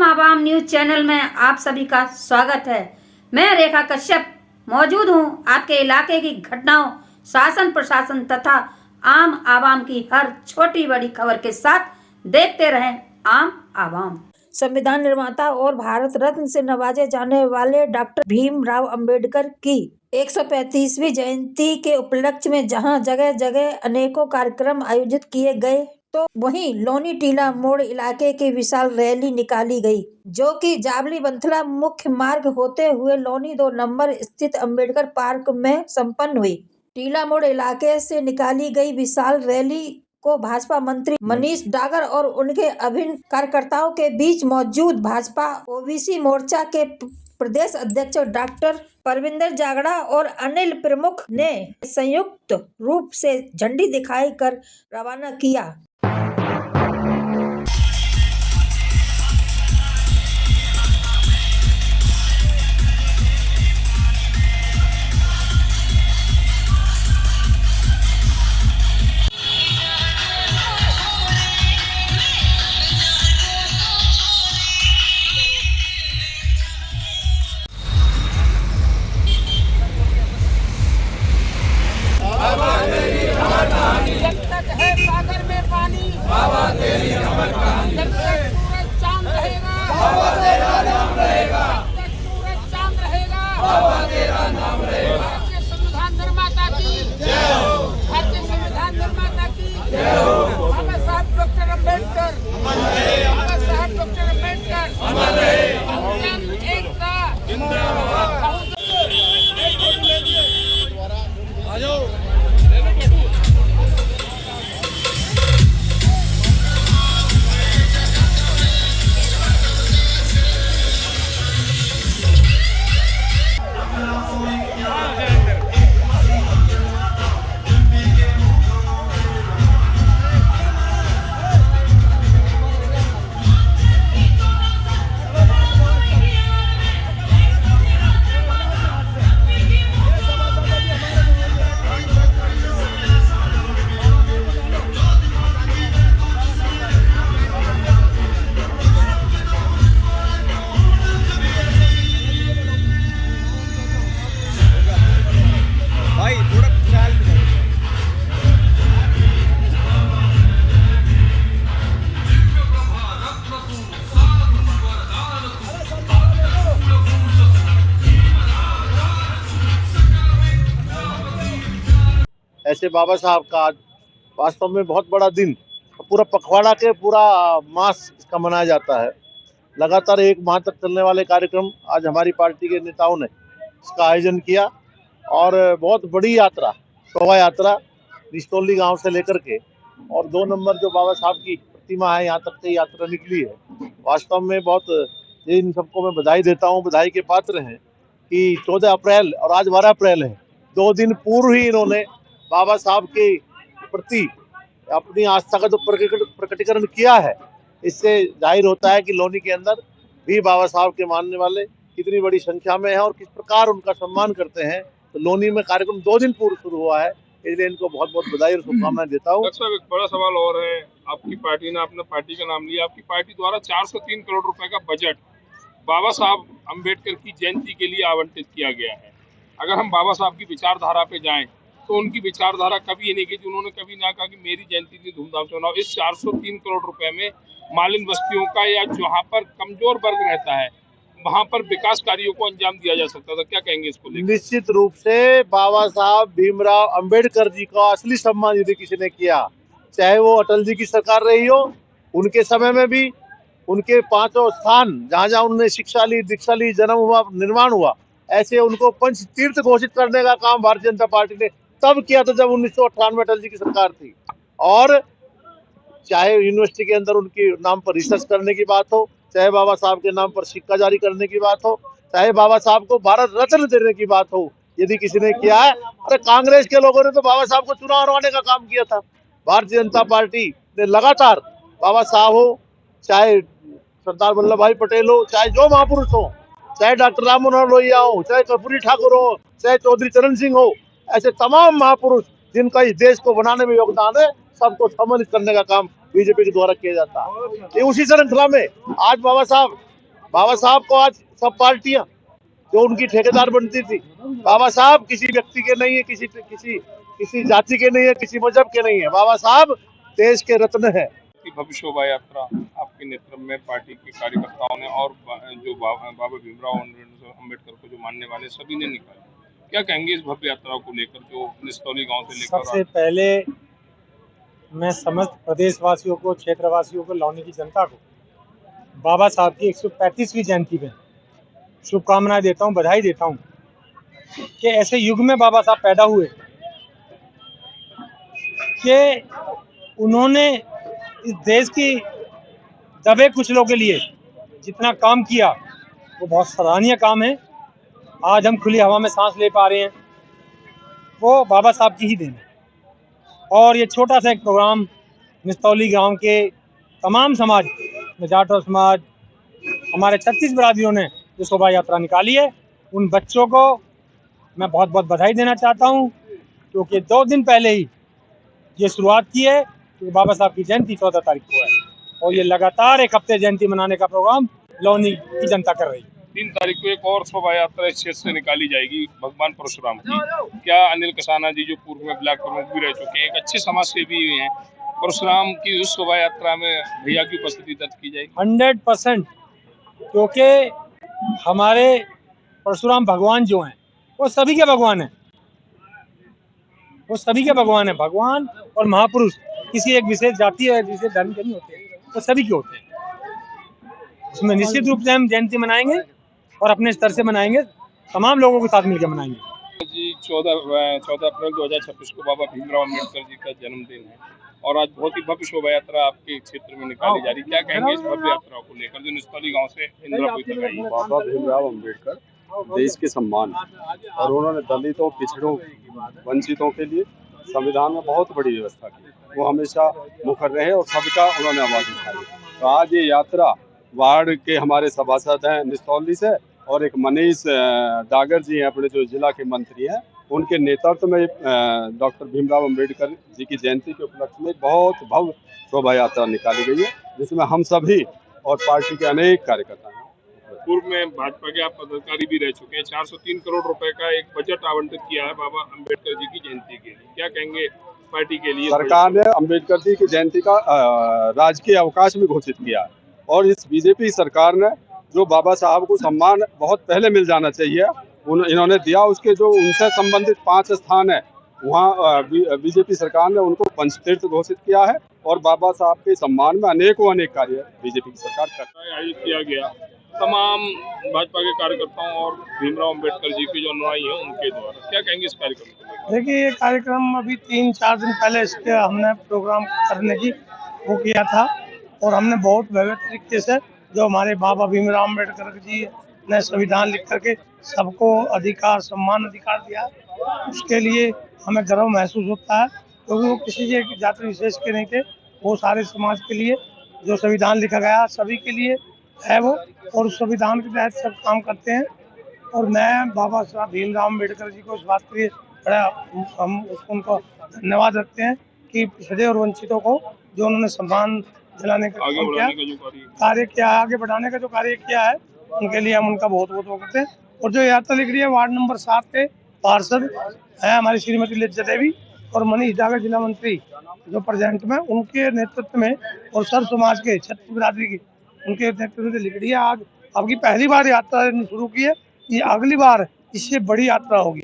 आम आवाम news channel में आप सभी का स्वागत है। मैं रेखा कश्यप मौजूद हूं आपके इलाके की घटनाओं, शासन प्रशासन तथा आम आवाम की हर छोटी बड़ी खबर के साथ। देखते रहें आम आवाम। संविधान निर्माता और भारत रत्न से नवाजे जाने वाले डॉक्टर भीमराव अंबेडकर की 135वीं जयंती के उपलक्ष्य में जहां जगह जगह अनेकों कार्यक्रम आयोजित किए गए, तो वहीं लोनी टीला मोड़ इलाके की विशाल रैली निकाली गई, जो कि जावली बंथला मुख्य मार्ग होते हुए लोनी 2 नंबर स्थित अंबेडकर पार्क में संपन्न हुई। टीला मोड़ इलाके से निकाली गई विशाल रैली को भाजपा मंत्री मनीष डागर और उनके अभिन्न कार्यकर्ताओं के बीच मौजूद भाजपा ओबीसी मोर्चा के प्रदेश अध्यक्ष डॉक्टर परविंदर जागड़ा और अनिल प्रमुख ने संयुक्त रूप से झंडी दिखाई कर रवाना किया। जब तक है सागर में पानी, बाबा तेरी अमर कहानी। जब तक सूरज चांद रहेगा, बाबा तेरा नाम रहेगा। जब तक सूरज चांद रहेगा, बाबा तेरा नाम रहेगा। भारतीय संविधान निर्माता की जय हो, भारतीय संविधान निर्माता की जय हो। बाबा साहब डॉक्टर अम्बेडकर अमर रहे, बाबा साहब डॉक्टर अम्बेडकर अमर रहे। बहुजन एकता जिंदाबाद। ऐसे बाबा साहब का आज वास्तव में बहुत बड़ा दिन, पूरा पखवाड़ा के पूरा मास इसका मनाया जाता है। लगातार 1 माह तक चलने वाले कार्यक्रम आज हमारी पार्टी के नेताओं ने इसका आयोजन किया और बहुत बड़ी यात्रा, शोभा यात्रा रिस्तौली गांव से लेकर के और 2 नंबर जो बाबा साहब की प्रतिमा है यहाँ तक से यात्रा निकली है। वास्तव में बहुत इन सबको मैं बधाई देता हूँ, बधाई के पात्र हैं कि 14 अप्रैल और आज 12 अप्रैल है, 2 दिन पूर्व ही इन्होंने बाबा साहब के प्रति अपनी आस्था का जो प्रकटीकरण किया है। इससे जाहिर होता है कि लोनी के अंदर भी बाबा साहब के मानने वाले कितनी बड़ी संख्या में हैं और किस प्रकार उनका सम्मान करते हैं। तो लोनी में कार्यक्रम 2 दिन पूर्व शुरू हुआ है, इसलिए इनको बहुत बहुत बधाई और शुभकामनाएं देता हूँ। साहब, एक बड़ा सवाल और है, आपकी पार्टी ने अपने पार्टी का नाम लिया, आपकी पार्टी द्वारा 403 करोड़ रुपए का बजट बाबा साहब अम्बेडकर की जयंती के लिए आवंटित किया गया है। अगर हम बाबा साहब की विचारधारा पे जाएं तो उनकी विचारधारा कभी ये नहीं की, उन्होंने कभी ना कहा कि मेरी जयंती इतनी धूमधाम से मनाओ। इस 403 करोड़ रुपए में मालिन बस्तियों का या जहाँ पर कमजोर वर्ग रहता है वहां पर विकास कार्यों को अंजाम दिया जा सकता था, क्या कहेंगे इसको लेकर? निश्चित रूप से बाबा साहब भीमराव अंबेडकर जी का असली सम्मान यदि किसी ने किया, चाहे वो अटल जी की सरकार रही हो, उनके समय में भी उनके 5 स्थान जहाँ जहाँ उन्होंने शिक्षा ली, दीक्षा ली, जन्म हुआ, निर्माण हुआ, ऐसे उनको पंच तीर्थ घोषित करने का काम भारतीय जनता पार्टी ने तब किया था जब 1998 में अटल जी की सरकार थी। और चाहे यूनिवर्सिटी के अंदर उनके नाम पर रिसर्च करने की बात हो, चाहे बाबा साहब के नाम पर सिक्का जारी करने की बात हो, चाहे बाबा साहब को भारत रत्न देने की बात हो, यदि किसी ने किया है। अरे कांग्रेस के लोगों ने तो बाबा साहब को चुनाव हरवाने का काम किया था। भारतीय जनता पार्टी ने लगातार बाबा साहब हो, चाहे सरदार वल्लभ भाई पटेल हो, चाहे जो महापुरुष हो, चाहे डॉक्टर राम मनोहर लोहिया हो, चाहे कर्पूरी ठाकुर हो, चाहे चौधरी चरण सिंह हो, ऐसे तमाम महापुरुष जिनका इस देश को बनाने में योगदान है, सबको सम्मानित करने का काम बीजेपी के द्वारा किया जाता है। उसी श्रृंखला में आज बाबा साहब बाबा साहब को आज सब पार्टियां जो उनकी ठेकेदार बनती थी, बाबा साहब किसी व्यक्ति के नहीं है, किसी जाति के नहीं है, किसी मजहब के नहीं है। बाबा साहब देश के रत्न है। की भव्य शोभा यात्रा आपके नेतृत्व में पार्टी के कार्यकर्ताओं ने और जो बाबा भीमराव अम्बेडकर को जो मानने वाले सभी ने निकाली, क्या कहेंगे इस भव्य यात्रा को लेकर जो निस्तौली गांव से लेकर? सबसे पहले मैं समस्त प्रदेशवासियों को, क्षेत्रवासियों को, लौनी की जनता को बाबा साहब की 135वीं जयंती पे शुभकामनाएं देता हूं, बधाई देता हूं कि ऐसे युग में बाबा साहब पैदा हुए कि उन्होंने इस देश की दबे कुचलों के लिए जितना काम किया वो बहुत सराहनीय काम है। आज हम खुली हवा में सांस ले पा रहे हैं, वो बाबा साहब की ही देन है। और ये छोटा सा एक प्रोग्राम निस्तौली गांव के तमाम समाज, जाटो समाज, हमारे 36 बिरादरियों ने जो शोभा यात्रा निकाली है, उन बच्चों को मैं बहुत बहुत बधाई देना चाहता हूं, क्योंकि 2 दिन पहले ही ये शुरुआत की है, क्योंकि बाबा साहब की जयंती 14 तारीख को है और ये लगातार 1 हफ्ते जयंती मनाने का प्रोग्राम लौनी की जनता कर रही है। 3 तारीख को एक और शोभा यात्रा इस क्षेत्र से निकाली जाएगी भगवान परशुराम की। क्या अनिल कसाना जी जो पूर्व में ब्लॉक प्रमुख भी रह चुके हैं, एक अच्छे समाज सेवी भी हैं, परशुराम की उस शोभा यात्रा में भैया की उपस्थिति दर्ज की जाएगी? 100%, क्योंकि हमारे परशुराम भगवान जो हैं वो सभी के भगवान हैं, वो सभी के भगवान हैं। भगवान और महापुरुष किसी एक विशेष जाति या विशेष धर्म के नहीं होते, वो सभी के होते हैं। उसमें निश्चित रूप से हम जयंती मनाएंगे और अपने स्तर से मनाएंगे, तमाम लोगों के साथ मिलकर मनाएंगे। जी 14 अप्रैल 2026 को बाबा भीमराव अम्बेडकर जी का जन्मदिन है और आज बहुत ही भव्य शोभा यात्रा आपके क्षेत्र में निकाली जा रही है। क्या कहेंगे इस भव्य यात्रा को लेकर जो निस्तौली गांव से इंदिरापुर तक आई है? बाबा भीमराव अम्बेडकर देश के सम्मान और उन्होंने दलितों, पिछड़ों, वंचितों के लिए संविधान में बहुत बड़ी व्यवस्था की। वो हमेशा मुखर रहे और सबका उन्होंने आवाज उठाई। तो आज ये यात्रा वार्ड के हमारे सभासद हैं निस्तौली से और एक मनीष डागर जी हैं अपने जो जिला के मंत्री हैं, उनके नेतृत्व में डॉक्टर भीमराव अम्बेडकर जी की जयंती के उपलक्ष्य में बहुत भव्य शोभा यात्रा निकाली गई है, जिसमें हम सभी और पार्टी के अनेक कार्यकर्ता हैं। पूर्व में भाजपा के आप पदाधिकारी भी रह चुके हैं। 403 करोड़ रुपए का एक बजट आवंटित किया है बाबा अम्बेडकर जी की जयंती के लिए, क्या कहेंगे पार्टी के लिए? सरकार ने अम्बेडकर जी की जयंती का राजकीय अवकाश भी घोषित किया है और इस बीजेपी सरकार ने जो बाबा साहब को सम्मान बहुत पहले मिल जाना चाहिए इन्होंने दिया। उसके जो उनसे संबंधित 5 स्थान है वहाँ बीजेपी सरकार ने उनको पंचतीर्थ घोषित किया है और बाबा साहब के सम्मान में अनेक कार्य बीजेपी की सरकार कर रही है। आयोजित किया गया तमाम भाजपा के कार्यकर्ताओं और भीमराव अम्बेडकर जी के जो अनुयायी हैं उनके द्वारा, क्या कहेंगे इस कार्यक्रम को? देखिए, ये कार्यक्रम अभी 3-4 दिन पहले इसके हमने प्रोग्राम करने की वो किया था और हमने बहुत भव्य तरीके से जो हमारे बाबा भीमराव अम्बेडकर जी ने संविधान लिख करके सबको अधिकार, सम्मान अधिकार दिया, उसके लिए हमें गर्व महसूस होता है, क्योंकि वो किसी एक जाति विशेष के नहीं थे, वो सारे समाज के लिए जो संविधान लिखा गया सभी के लिए है वो, और उस संविधान के तहत सब काम करते हैं। और मैं बाबा साहब भीमराव अम्बेडकर जी को इस बात के लिए बड़ा हम उनको धन्यवाद रखते हैं कि पिछड़े और वंचितों को जो उन्होंने सम्मान दिलाने का कार्य किया, आगे बढ़ाने का जो कार्य किया है, उनके लिए हम उनका बहुत बहुत वो करते हैं। और जो यात्रा लिख रही है वार्ड नंबर 7 के पार्षद हैं हमारी श्रीमती लिज्जत देवी और मनीष डागर जिला मंत्री जो प्रेजेंट में, उनके नेतृत्व में और सर्व समाज के 36 बिरादरी की उनके नेतृत्व में लिख रही है। आज आपकी पहली बार यात्रा शुरू की है, ये अगली बार इससे बड़ी यात्रा होगी।